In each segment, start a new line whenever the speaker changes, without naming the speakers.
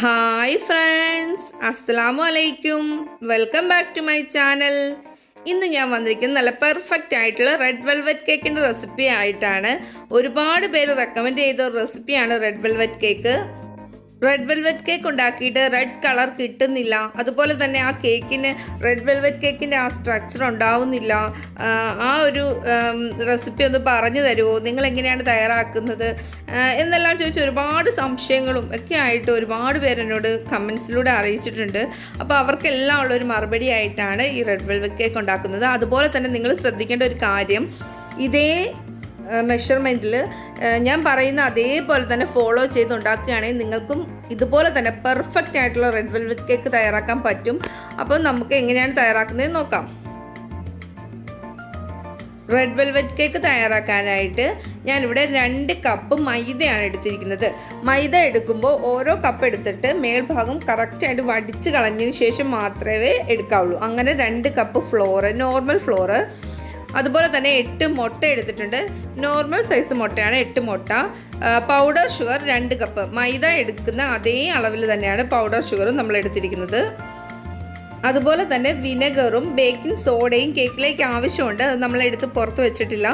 Hi friends, അസ്സലാമു അലൈക്കും. Welcome back to my channel. ഇന്ന് ഞാൻ വന്നിരിക്കുന്നത് നല്ല പെർഫെക്റ്റ് ആയിട്ടുള്ള റെഡ് വെൽവെറ്റ് കേക്കിൻ്റെ റെസിപ്പി ആയിട്ടാണ്. ഒരുപാട് പേര് റെക്കമെൻഡ് ചെയ്ത റെസിപ്പിയാണ് red velvet cake. Red velvet cake ഉണ്ടാക്കിയിട്ട് റെഡ് കളർ കിട്ടുന്നില്ല, അതുപോലെ തന്നെ ആ കേക്കിന് റെഡ് വെൽവെറ്റ് കേക്കിൻ്റെ ആ സ്ട്രക്ചർ ഉണ്ടാവുന്നില്ല. ആ ഒരു റെസിപ്പി ഒന്ന് പറഞ്ഞു തരുമോ, നിങ്ങൾ എങ്ങനെയാണ് തയ്യാറാക്കുന്നത് എന്നെല്ലാം ചോദിച്ച് ഒരുപാട് സംശയങ്ങളും ഒക്കെ ആയിട്ട് ഒരുപാട് പേരെന്നോട് കമൻസിലൂടെ അറിയിച്ചിട്ടുണ്ട്. അപ്പോൾ അവർക്കെല്ലാം ഉള്ളൊരു മറുപടി ആയിട്ടാണ് ഈ റെഡ് വെൽവെറ്റ് കേക്ക് ഉണ്ടാക്കുന്നത്. അതുപോലെ തന്നെ നിങ്ങൾ ശ്രദ്ധിക്കേണ്ട ഒരു കാര്യം, ഇതേ മെഷർമെൻറ്റിൽ ഞാൻ പറയുന്ന അതേപോലെ തന്നെ ഫോളോ ചെയ്ത് ഉണ്ടാക്കുകയാണെങ്കിൽ നിങ്ങൾക്കും ഇതുപോലെ തന്നെ പെർഫെക്റ്റ് ആയിട്ടുള്ള റെഡ് വെൽവെറ്റ് കേക്ക് തയ്യാറാക്കാൻ പറ്റും. അപ്പോൾ നമുക്ക് എങ്ങനെയാണ് തയ്യാറാക്കുന്നത് നോക്കാം. റെഡ് വെൽവെറ്റ് കേക്ക് തയ്യാറാക്കാനായിട്ട് ഞാനിവിടെ 2 കപ്പ് മൈദയാണ് എടുത്തിരിക്കുന്നത്. മൈദ എടുക്കുമ്പോൾ ഓരോ കപ്പ് എടുത്തിട്ട് മേൽഭാഗം കറക്റ്റായിട്ട് വടിച്ച് കളഞ്ഞതിന് ശേഷം മാത്രമേ എടുക്കാവുള്ളൂ. അങ്ങനെ 2 കപ്പ് ഫ്ലോറ്, നോർമൽ ഫ്ലോറ്, അതുപോലെ തന്നെ 8 മുട്ട എടുത്തിട്ടുണ്ട്. നോർമൽ സൈസ് മുട്ടയാണ് 8 മുട്ട. Powder sugar 2 cup. മൈദ എടുക്കുന്ന അതേ അളവിൽ തന്നെയാണ് പൗഡർ ഷുഗറും നമ്മൾ എടുത്തിരിക്കുന്നത്. അതുപോലെ തന്നെ വിനെഗറും ബേക്കിംഗ് സോഡയും കേക്കിലേക്ക് ആവശ്യമുണ്ട്. അത് നമ്മളെടുത്ത് പുറത്ത് വെച്ചിട്ടില്ല,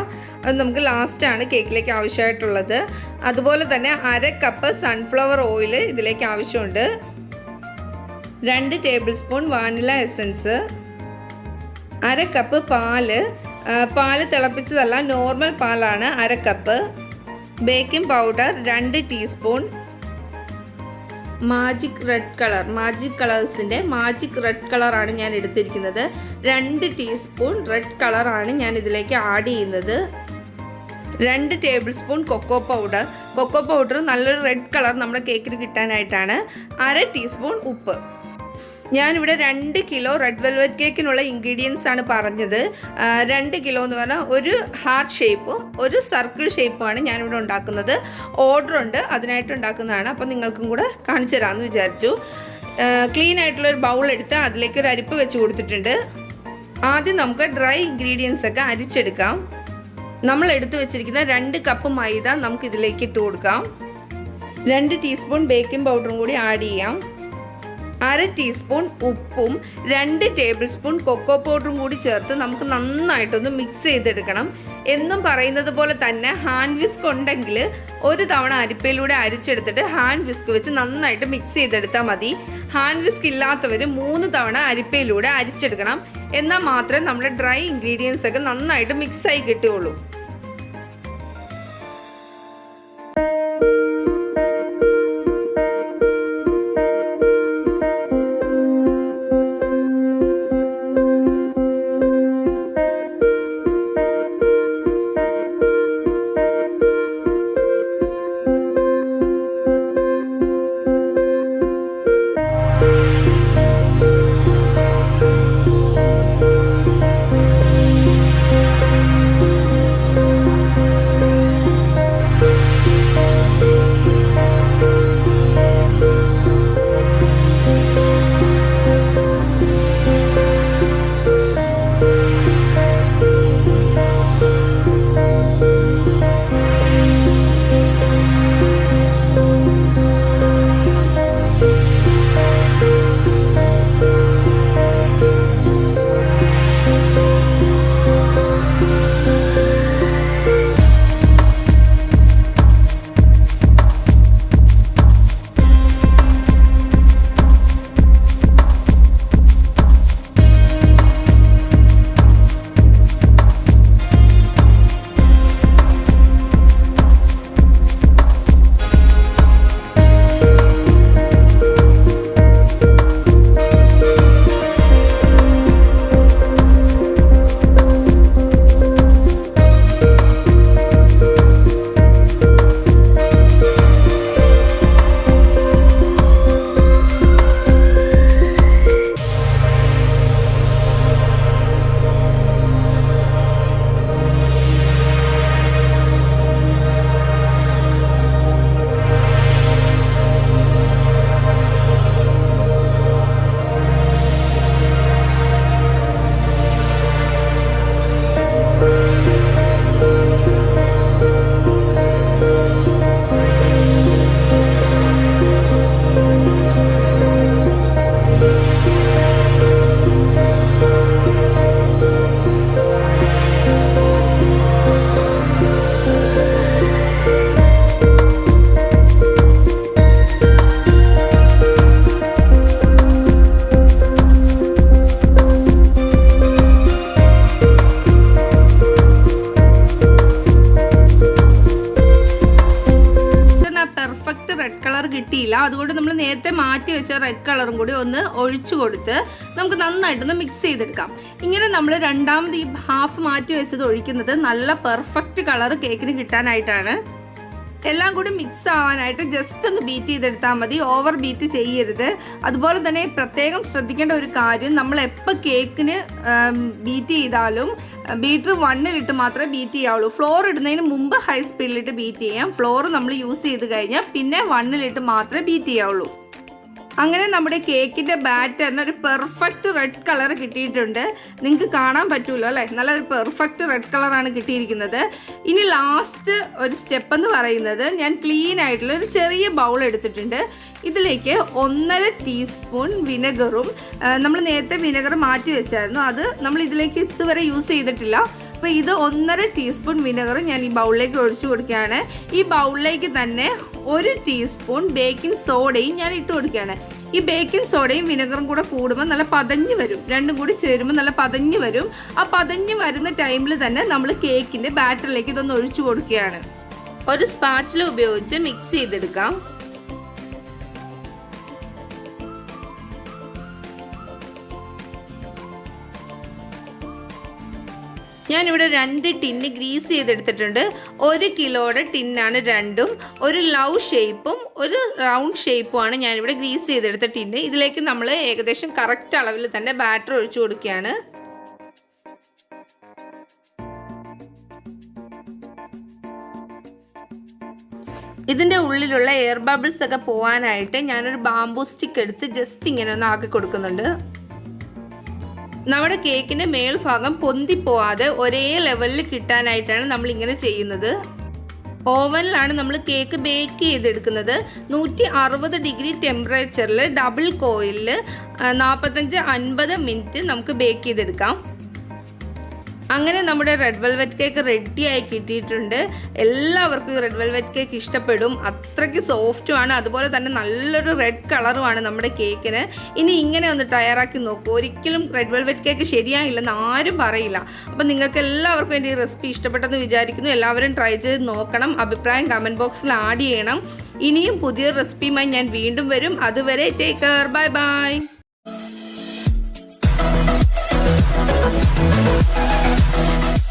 അത് നമുക്ക് ലാസ്റ്റാണ് കേക്കിലേക്ക് ആവശ്യമായിട്ടുള്ളത്. അതുപോലെ തന്നെ 1/2 കപ്പ് സൺഫ്ലവർ ഓയിൽ ഇതിലേക്ക് ആവശ്യമുണ്ട്. 2 tablespoon vanilla essence, 1/2 cup പാല് തിളപ്പിച്ചതല്ല, നോർമൽ പാലാണ് 1/2 cup. Baking powder 2 teaspoon. Magic കളേഴ്സിൻ്റെ മാജിക് റെഡ് കളറാണ് ഞാൻ എടുത്തിരിക്കുന്നത്. 2 ടീസ്പൂൺ റെഡ് കളറാണ് ഞാൻ ഇതിലേക്ക് ആഡ് ചെയ്യുന്നത്. 2 ടേബിൾ സ്പൂൺ കൊക്കോ പൗഡർ നല്ലൊരു റെഡ് കളർ നമ്മുടെ കേക്കിന് കിട്ടാനായിട്ടാണ്. 1/2 ടീസ്പൂൺ ഉപ്പ്. ഞാനിവിടെ 2 കിലോ റെഡ് വെൽവെറ്റ് കേക്കിനുള്ള ഇൻഗ്രീഡിയൻസ് ആണ് പറഞ്ഞത്. 2 കിലോ എന്ന് പറഞ്ഞാൽ ഒരു ഹാർട്ട് ഷേപ്പും ഒരു സർക്കിൾ ഷേപ്പുമാണ് ഞാനിവിടെ ഉണ്ടാക്കുന്നത്. ഓർഡർ ഉണ്ട്, അതിനായിട്ട് ഉണ്ടാക്കുന്നതാണ്. അപ്പോൾ നിങ്ങൾക്കും കൂടെ കാണിച്ചു തരാമെന്ന് വിചാരിച്ചു. ക്ലീൻ ആയിട്ടുള്ളൊരു ബൗൾ എടുത്ത് അതിലേക്ക് ഒരു അരിപ്പ് വെച്ച് കൊടുത്തിട്ടുണ്ട്. ആദ്യം നമുക്ക് ഡ്രൈ ഇൻഗ്രീഡിയൻസ് ഒക്കെ അരിച്ചെടുക്കാം. നമ്മൾ എടുത്തു വെച്ചിരിക്കുന്ന 2 കപ്പ് മൈദ നമുക്ക് ഇതിലേക്ക് ഇട്ട് കൊടുക്കാം. 2 ടീസ്പൂൺ ബേക്കിംഗ് പൗഡറും കൂടി ആഡ് ചെയ്യാം. 1/2 ടീസ്പൂൺ ഉപ്പും 2 ടേബിൾ സ്പൂൺ കൊക്കോ പൗഡറും കൂടി ചേർത്ത് നമുക്ക് നന്നായിട്ടൊന്ന് മിക്സ് ചെയ്തെടുക്കണം. എന്നും പറയുന്നത് പോലെ തന്നെ ഹാൻഡ് വിസ്ക് ഉണ്ടെങ്കിൽ ഒരു തവണ അരിപ്പയിലൂടെ അരിച്ചെടുത്തിട്ട് ഹാൻഡ് വിസ്ക് വെച്ച് നന്നായിട്ട് മിക്സ് ചെയ്തെടുത്താൽ മതി. ഹാൻഡ് വിസ്ക് ഇല്ലാത്തവർ 3 തവണ അരിപ്പയിലൂടെ അരിച്ചെടുക്കണം. എന്നാൽ മാത്രമേ നമ്മുടെ ഡ്രൈ ഇൻഗ്രീഡിയൻസ് ഒക്കെ നന്നായിട്ട് മിക്സായി കിട്ടുകയുള്ളൂ. കഴിയില്ല. അതുകൊണ്ട് നമ്മൾ നേരത്തെ മാറ്റി വെച്ച റെഡ് കളറും കൂടി ഒന്ന് ഒഴിച്ചു കൊടുത്ത് നമുക്ക് നന്നായിട്ടൊന്ന് മിക്സ് ചെയ്തെടുക്കാം. ഇങ്ങനെ നമ്മൾ രണ്ടാമത് ഈ ഹാഫ് മാറ്റി വെച്ചത് ഒഴിക്കുന്നത് നല്ല പെർഫെക്റ്റ് കളർ കേക്കിന് കിട്ടാനായിട്ടാണ്. എല്ലാം കൂടി മിക്സ് ആവാനായിട്ട് ജസ്റ്റ് ഒന്ന് ബീറ്റ് ചെയ്തെടുത്താൽ മതി, ഓവർ ബീറ്റ് ചെയ്യരുത്. അതുപോലെ തന്നെ പ്രത്യേകം ശ്രദ്ധിക്കേണ്ട ഒരു കാര്യം, നമ്മൾ എപ്പോൾ കേക്കിന് ബീറ്റ് ചെയ്താലും ബീറ്റർ 1-ലിട്ട് മാത്രമേ ബീറ്റ് ചെയ്യാവുള്ളൂ. ഫ്ലോർ ഇടുന്നതിന് മുമ്പ് ഹൈ സ്പീഡിലിട്ട് ബീറ്റ് ചെയ്യാം. ഫ്ലോർ നമ്മൾ യൂസ് ചെയ്ത് കഴിഞ്ഞാൽ പിന്നെ 1-ലിട്ട് മാത്രമേ ബീറ്റ് ചെയ്യാവുള്ളൂ. അങ്ങനെ നമ്മുടെ കേക്കിൻ്റെ ബാറ്ററിന് ഒരു പെർഫെക്റ്റ് റെഡ് കളർ കിട്ടിയിട്ടുണ്ട്. നിങ്ങൾക്ക് കാണാൻ പറ്റുമല്ലോ അല്ലേ, നല്ലൊരു പെർഫെക്റ്റ് റെഡ് കളറാണ് കിട്ടിയിരിക്കുന്നത്. ഇനി ലാസ്റ്റ് ഒരു സ്റ്റെപ്പ് എന്ന് പറയുന്നത്, ഞാൻ ക്ലീൻ ആയിട്ടുള്ള ഒരു ചെറിയ ബൗൾ എടുത്തിട്ടുണ്ട്. ഇതിലേക്ക് 1.5 ടീസ്പൂൺ വിനെഗറും, നമ്മൾ നേരത്തെ വിനെഗർ മാറ്റി വെച്ചായിരുന്നു, അത് നമ്മൾ ഇതിലേക്ക് ഇതുവരെ യൂസ് ചെയ്തിട്ടില്ല. അപ്പോൾ ഇത് 1.5 ടീസ്പൂൺ വിനെഗർ ഞാൻ ഈ ബൗളിലേക്ക് ഒഴിച്ചു കൊടുക്കുകയാണ്. ഈ ബൗളിലേക്ക് തന്നെ 1 ടീസ്പൂൺ ബേക്കിംഗ് സോഡയും ഞാൻ ഇട്ട് കൊടുക്കുകയാണ്. ഈ ബേക്കിംഗ് സോഡയും വിനെഗറും കൂടെ കൂടുമ്പോൾ നല്ല പതഞ്ഞ് വരും, രണ്ടും കൂടി ചേരുമ്പോൾ നല്ല പതഞ്ഞ് വരും. ആ പതഞ്ഞ് വരുന്ന ടൈമിൽ തന്നെ നമ്മൾ കേക്കിൻ്റെ ബാറ്ററിലേക്ക് ഇതൊന്ന് ഒഴിച്ചു കൊടുക്കുകയാണ്. ഒരു സ്പാച്ചില ഉപയോഗിച്ച് മിക്സ് ചെയ്തെടുക്കാം. ഞാനിവിടെ 2 ടിന്ന് ഗ്രീസ് ചെയ്തെടുത്തിട്ടുണ്ട്. 1 കിലോയുടെ ടിന്നാണ് രണ്ടും. ഒരു ലവ് ഷേപ്പും ഒരു റൗണ്ട് ഷേപ്പുമാണ് ഞാനിവിടെ ഗ്രീസ് ചെയ്തെടുത്ത ടിന്ന്. ഇതിലേക്ക് നമ്മൾ ഏകദേശം കറക്റ്റ് അളവിൽ തന്നെ ബാറ്റർ ഒഴിച്ചു കൊടുക്കുകയാണ്. ഇതിൻ്റെ ഉള്ളിലുള്ള എയർ ബബിൾസ് ഒക്കെ പോകാനായിട്ട് ഞാനൊരു ബാംബൂ സ്റ്റിക്ക് എടുത്ത് ജസ്റ്റ് ഇങ്ങനെ ഒന്ന് ആക്കി കൊടുക്കുന്നുണ്ട്. നമ്മുടെ കേക്കിൻ്റെ മേൽഭാഗം പൊന്തിപ്പോവാതെ ഒരേ ലെവലിൽ കിട്ടാനായിട്ടാണ് നമ്മൾ ഇങ്ങനെ ചെയ്യുന്നത്. ഓവനിലാണ് നമ്മൾ കേക്ക് ബേക്ക് ചെയ്തെടുക്കുന്നത്. 160 ഡിഗ്രി ടെമ്പറേച്ചറിൽ ഡബിൾ കോയിലിൽ 45-50 മിനിറ്റ് നമുക്ക് ബേക്ക് ചെയ്തെടുക്കാം. അങ്ങനെ നമ്മുടെ റെഡ് വെൽവെറ്റ് കേക്ക് റെഡിയായി കിട്ടിയിട്ടുണ്ട്. എല്ലാവർക്കും ഈ റെഡ് വെൽവെറ്റ് കേക്ക് ഇഷ്ടപ്പെടും. അത്രയ്ക്ക് സോഫ്റ്റുമാണ്, അതുപോലെ തന്നെ നല്ലൊരു റെഡ് കളറുമാണ് നമ്മുടെ കേക്കിന്. ഇനി ഇങ്ങനെ ഒന്ന് തയ്യാറാക്കി നോക്കൂ. ഒരിക്കലും റെഡ് വെൽവെറ്റ് കേക്ക് ശരിയായില്ലെന്ന് ആരും പറയില്ല. അപ്പം നിങ്ങൾക്ക് എല്ലാവർക്കും എൻ്റെ ഈ റെസിപ്പി ഇഷ്ടപ്പെട്ടെന്ന് വിചാരിക്കുന്നു. എല്ലാവരും ട്രൈ ചെയ്ത് നോക്കണം. അഭിപ്രായം കമൻറ്റ് ബോക്സിൽ ആഡ് ചെയ്യണം. ഇനിയും പുതിയ റെസിപ്പിയുമായി ഞാൻ വീണ്ടും വരും. അതുവരെ ടേക്ക് കെയർ, ബൈ ബൈ.